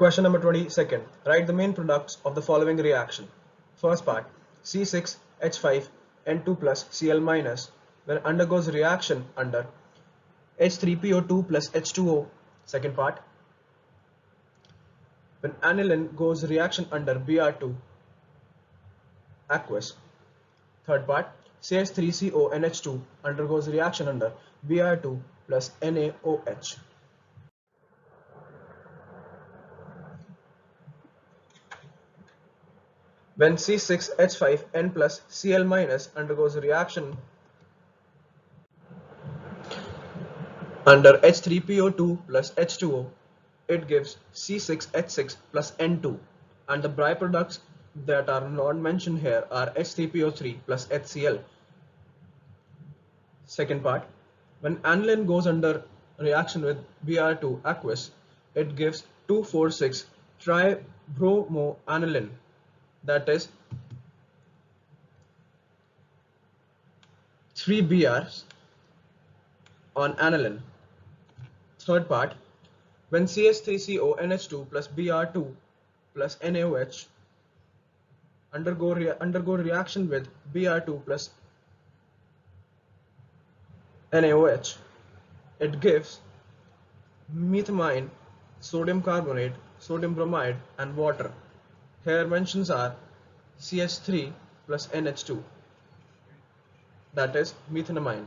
Question number 22nd. Write the main products of the following reaction. First part, C6H5N2 plus Cl minus when undergoes reaction under H3PO2 plus H2O. Second part, when aniline goes reaction under Br2 aqueous. Third part, CH3CONH2 undergoes reaction under Br2 plus NaOH. When C6H5N plus Cl minus undergoes reaction under H3PO2 plus H2O, it gives C6H6 plus N2, and the byproducts that are not mentioned here are H3PO3 plus HCl. Second part, when aniline goes under reaction with Br2 aqueous, it gives 2,4,6 tribromoaniline, that is 3 Brs on aniline. Third part, when CH3CONH2 plus Br2 plus NaOH undergo reaction with Br2 plus NaOH, it gives methamine, sodium carbonate, sodium bromide and water. Here mentions are CH3 plus NH2, that is methanamine.